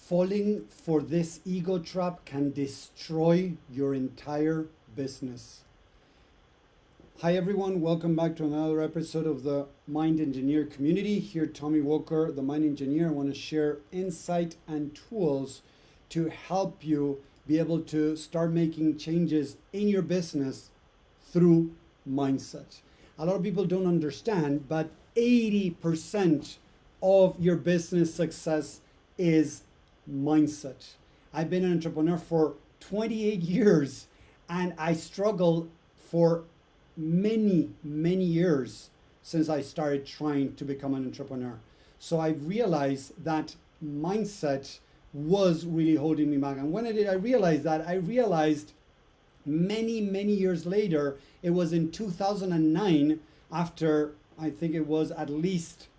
Falling for this ego trap can destroy your entire business. Hi everyone, welcome back to another episode of the Mind Engineer community. Here, Tommy Walker, the Mind Engineer. I want to share insight and tools to help you be able to start making changes in your business through mindset. A lot of people don't understand, but 80% of your business success is mindset. I've been an entrepreneur for 28 years and I struggle for many years since I started trying to become an entrepreneur. So I realized that mindset was really holding me back. And when I realize that, I realized many years later, it was in 2009, after I think it was at least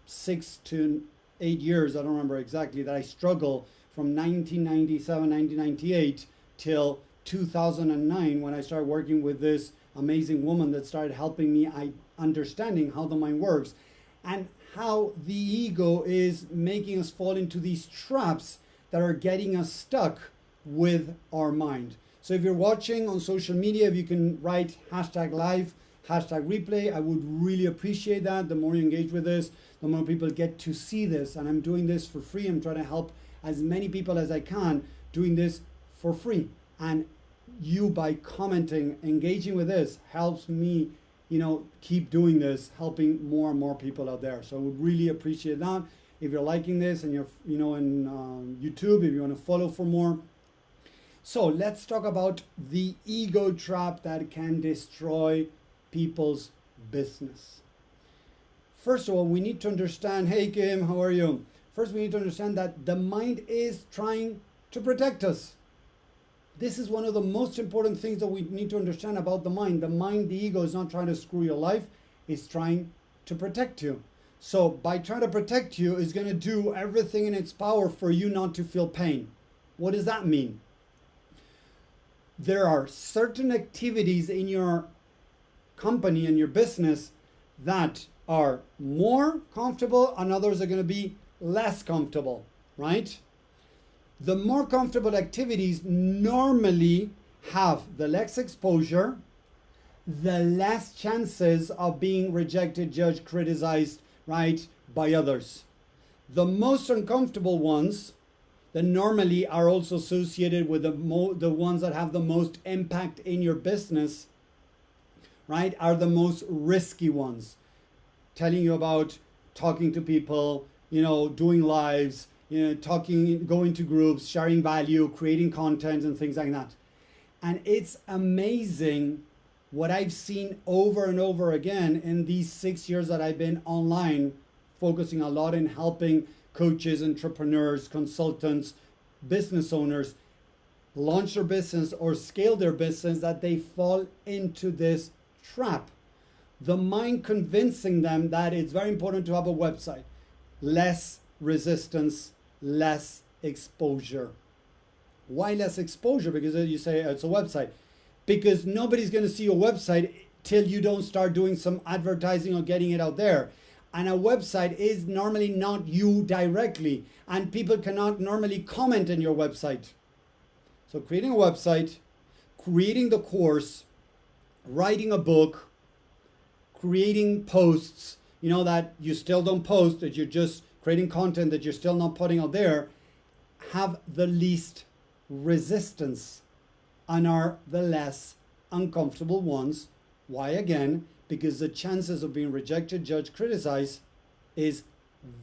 6 to 8 years, I don't remember exactly, that I struggled from 1997, 1998 till 2009 when I started working with this amazing woman that started helping me understanding how the mind works and how the ego is making us fall into these traps that are getting us stuck with our mind. So if you're watching on social media, if you can write #live, #replay, I would really appreciate that. The more you engage with this, the more people get to see this. And I'm doing this for free. I'm trying to help as many people as I can doing this for free. And you, by commenting, engaging with this, helps me, keep doing this, helping more and more people out there. So I would really appreciate that. If you're liking this and you're, in YouTube, if you want to follow for more. So let's talk about the ego trap that can destroy people's business. First of all, we need to understand, hey Kim, how are you? First, we need to understand that the mind is trying to protect us. This is one of the most important things that we need to understand about the mind. The mind, the ego, is not trying to screw your life. It's trying to protect you. So by trying to protect you, it's going to do everything in its power for you not to feel pain. What does that mean? There are certain activities in your company and your business that are more comfortable and others are going to be less comfortable, right? The more comfortable activities normally have the less exposure, the less chances of being rejected, judged, criticized, right, by others. The most uncomfortable ones that normally are also associated with the ones that have the most impact in your business, right, are the most risky ones. Telling you about talking to people, doing lives, talking, going to groups, sharing value, creating content and things like that. And it's amazing what I've seen over and over again in these 6 years that I've been online, focusing a lot in helping coaches, entrepreneurs, consultants, business owners launch their business or scale their business, that they fall into this trap. The mind convincing them that it's very important to have a website. Less resistance, less exposure. Why less exposure? Because you say it's a website. Because nobody's going to see your website till you don't start doing some advertising or getting it out there. And a website is normally not you directly, and people cannot normally comment on your website. So creating a website, creating the course, writing a book, creating posts, that you still don't post, that you're just creating content that you're still not putting out there, have the least resistance and are the less uncomfortable ones. Why? Again, because the chances of being rejected, judged, criticized is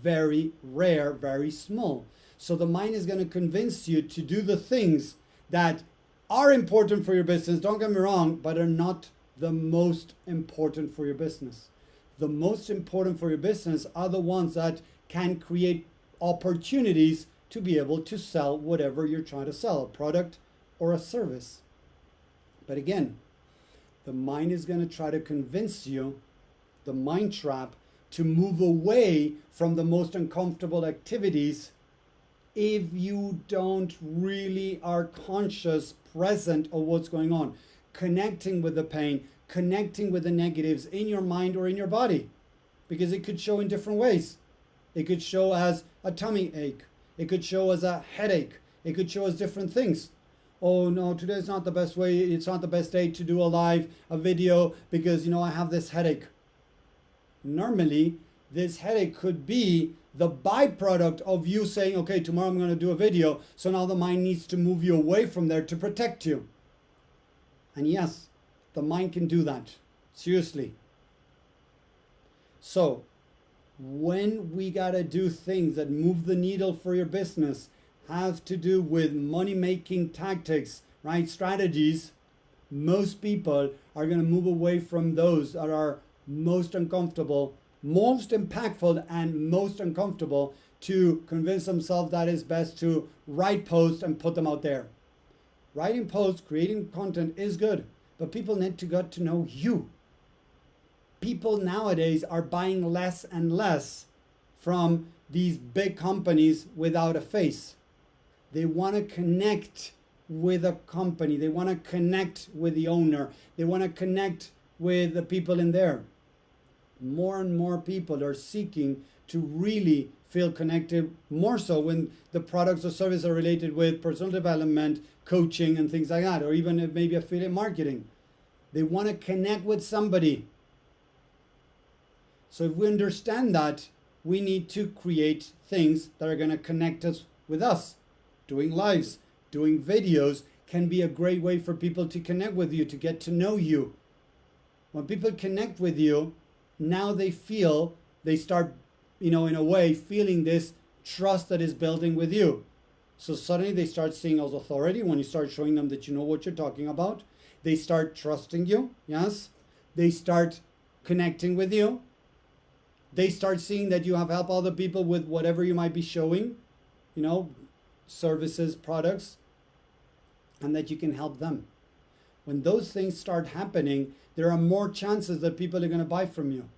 very rare, very small. So the mind is going to convince you to do the things that are important for your business, don't get me wrong, but are not the most important for your business. The most important for your business are the ones that can create opportunities to be able to sell whatever you're trying to sell, a product or a service. But again, the mind is going to try to convince you, the mind trap, to move away from the most uncomfortable activities if you don't really are conscious, present of what's going on, connecting with the pain, connecting with the negatives in your mind or in your body, because it could show in different ways. It could show as a tummy ache. It could show us a headache. It could show us different things. Oh no, today's not the best way. It's not the best day to do a video because, I have this headache. Normally, this headache could be the byproduct of you saying, okay, tomorrow I'm going to do a video. So now the mind needs to move you away from there to protect you. And yes, the mind can do that. Seriously. So when we got to do things that move the needle for your business, have to do with money-making tactics, right? Strategies, most people are going to move away from those that are most uncomfortable, most impactful, and most uncomfortable to convince themselves that it's best to write posts and put them out there. Writing posts, creating content is good, but people need to get to know you. People nowadays are buying less and less from these big companies without a face. They want to connect with a company. They want to connect with the owner. They want to connect with the people in there. More and more people are seeking to really feel connected, more so when the products or services are related with personal development, coaching, and things like that, or even maybe affiliate marketing. They want to connect with somebody. So if we understand that, we need to create things that are going to connect us with us. Doing lives, doing videos can be a great way for people to connect with you, to get to know you. When people connect with you, now they start, in a way, feeling this trust that is building with you. So suddenly they start seeing as authority when you start showing them that you know what you're talking about. They start trusting you, yes. They start connecting with you. They start seeing that you have helped other people with whatever you might be showing, services, products, and that you can help them. When those things start happening, there are more chances that people are going to buy from you.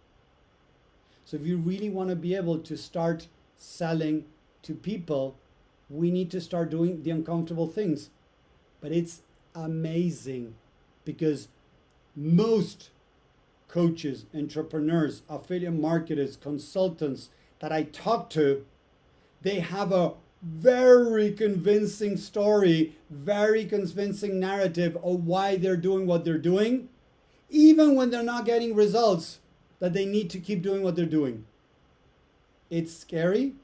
So if you really want to be able to start selling to people, we need to start doing the uncomfortable things. But it's amazing because most coaches, entrepreneurs, affiliate marketers, consultants that I talk to, they have a very convincing story, very convincing narrative of why they're doing what they're doing, even when they're not getting results, that they need to keep doing what they're doing. It's scary,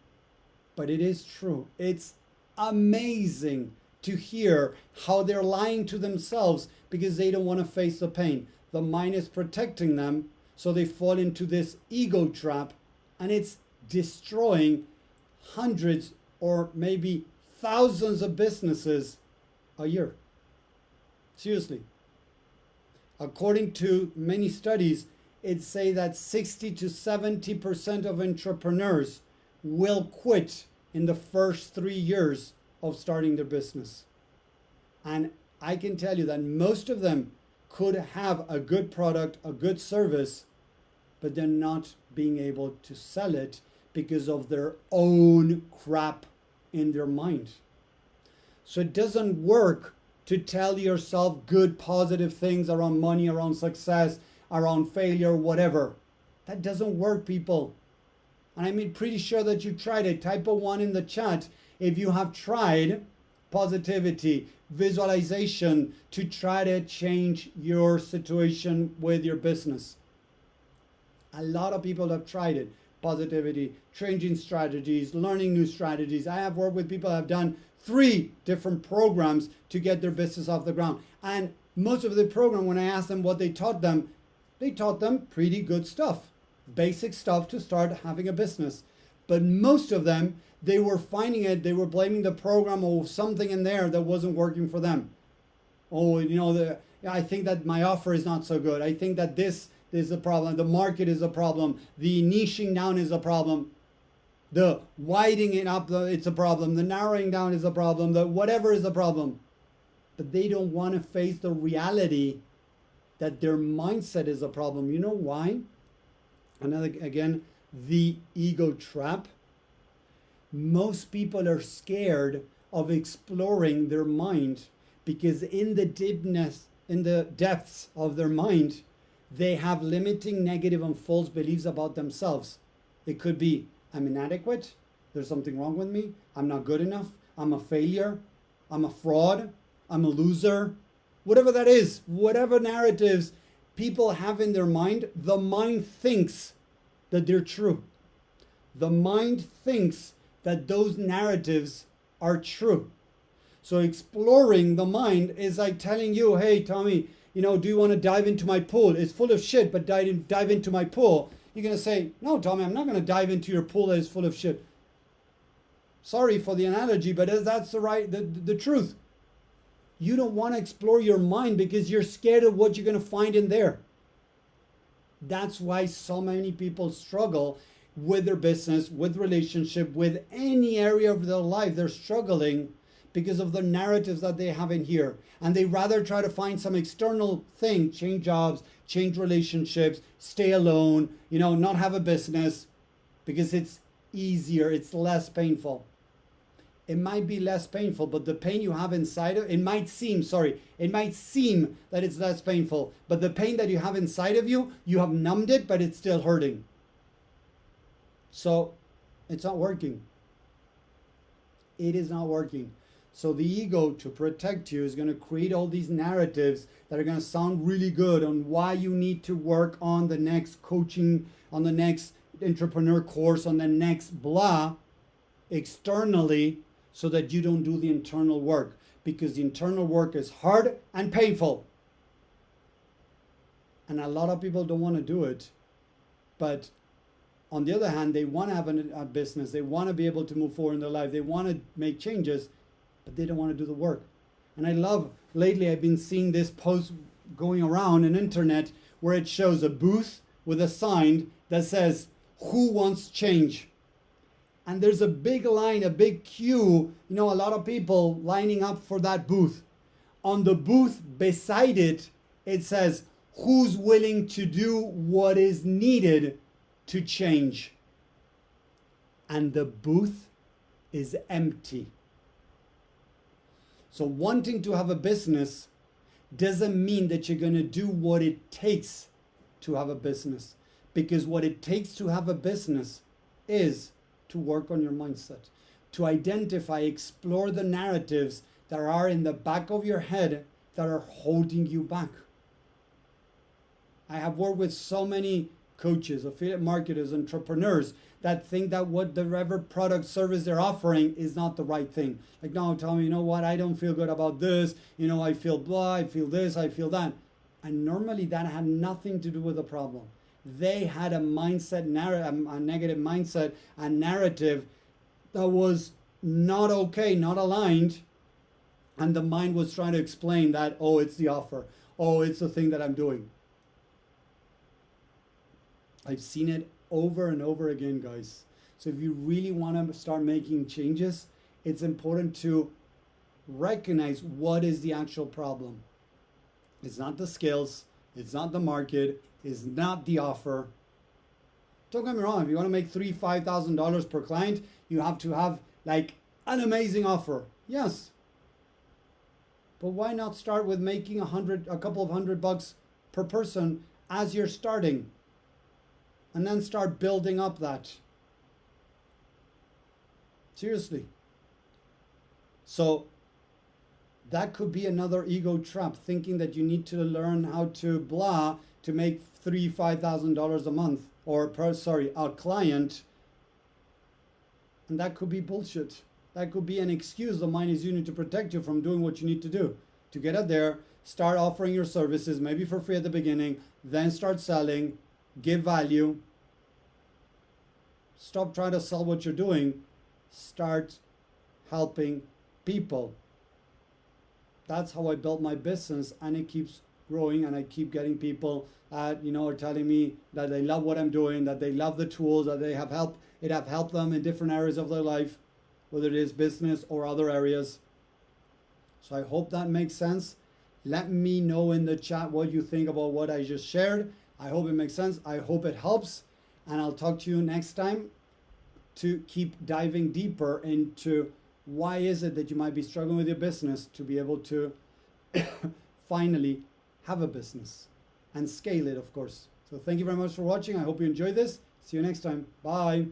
but it is true. It's amazing to hear how they're lying to themselves because they don't want to face the pain. The mind is protecting them, so they fall into this ego trap, and it's destroying hundreds or maybe thousands of businesses a year. Seriously. According to many studies, it say that 60 to 70% of entrepreneurs will quit in the first 3 years of starting their business. And I can tell you that most of them could have a good product, a good service, but they're not being able to sell it because of their own crap in their mind. So it doesn't work to tell yourself good, positive things around money, around success, around failure, whatever. That doesn't work, people. And I'm pretty sure that you tried it. Type a 1 in the chat if you have tried positivity, visualization to try to change your situation with your business. A lot of people have tried it. Positivity, changing strategies, learning new strategies. I have worked with people that have done 3 different programs to get their business off the ground. And most of the program, when I asked them what they taught them pretty good stuff. Basic stuff to start having a business. But most of them, they were finding it, they were blaming the program or something in there that wasn't working for them. Oh, I think that my offer is not so good. I think that this is a problem. The market is a problem. The niching down is a problem. The widening it up, it's a problem. The narrowing down is a problem. The whatever is a problem. But they don't want to face the reality that their mindset is a problem. You know why? Another, again, the ego trap. Most people are scared of exploring their mind because in the deepness, in the depths of their mind, they have limiting, negative, and false beliefs about themselves. It could be, I'm inadequate, there's something wrong with me, I'm not good enough, I'm a failure, I'm a fraud, I'm a loser, whatever that is, whatever narratives people have in their mind, the mind thinks that they're true. The mind thinks that those narratives are true. So exploring the mind is like telling you, hey, Tommy, do you want to dive into my pool? It's full of shit, but dive into my pool. You're going to say, no, Tommy, I'm not going to dive into your pool that is full of shit. Sorry for the analogy, but that's the truth. You don't want to explore your mind because you're scared of what you're going to find in there. That's why so many people struggle with their business, with relationship, with any area of their life. They're struggling because of the narratives that they have in here. And they rather try to find some external thing, change jobs, change relationships, stay alone, not have a business, because it's easier, it's less painful. It might be less painful, but the pain you have inside of it might seem that it's less painful, but the pain that you have inside of you, you have numbed it, but it's still hurting. So it's not working. It is not working. So the ego, to protect you, is going to create all these narratives that are going to sound really good on why you need to work on the next coaching, on the next entrepreneur course, on the next blah, externally, so that you don't do the internal work. Because the internal work is hard and painful. And a lot of people don't want to do it. But on the other hand, they want to have a business. They want to be able to move forward in their life. They want to make changes, but they don't want to do the work. And I love, lately I've been seeing this post going around on internet where it shows a booth with a sign that says, "Who wants change?" And there's a big line, a big queue, a lot of people lining up for that booth. On the booth beside it, it says, "Who's willing to do what is needed to change?" And the booth is empty. So wanting to have a business doesn't mean that you're going to do what it takes to have a business. Because what it takes to have a business is to work on your mindset, to identify, explore the narratives that are in the back of your head that are holding you back. I have worked with so many coaches, affiliate marketers, entrepreneurs that think that whatever product, service they're offering is not the right thing. Like, no, Tommy, you know what? I don't feel good about this. I feel blah, I feel this, I feel that. And normally that had nothing to do with the problem. They had a mindset, a negative mindset, a narrative that was not okay, not aligned. And the mind was trying to explain that, oh, it's the offer. Oh, it's the thing that I'm doing. I've seen it over and over again, guys. So if you really want to start making changes, it's important to recognize what is the actual problem. It's not the skills. It's not the market. It's not the offer. Don't get me wrong. If you want to make $3,000, $5,000 per client, you have to have like an amazing offer. Yes. But why not start with making a couple of $100 per person as you're starting? And then start building up that. Seriously. So that could be another ego trap, thinking that you need to learn how to blah to make $3,000, $5,000 a month, or a client. And that could be bullshit. That could be an excuse the mind is using to protect you from doing what you need to do. To get out there, start offering your services, maybe for free at the beginning, then start selling, give value. Stop trying to sell what you're doing. Start helping people. That's how I built my business, and it keeps growing, and I keep getting people are telling me that they love what I'm doing, that they love the tools, that it have helped them in different areas of their life, whether it is business or other areas. So I hope that makes sense. Let me know in the chat what you think about what I just shared. I hope it makes sense. I hope it helps. And I'll talk to you next time to keep diving deeper into why is it that you might be struggling with your business to be able to finally have a business and scale it, of course. So thank you very much for watching. I hope you enjoyed this. See you next time. Bye.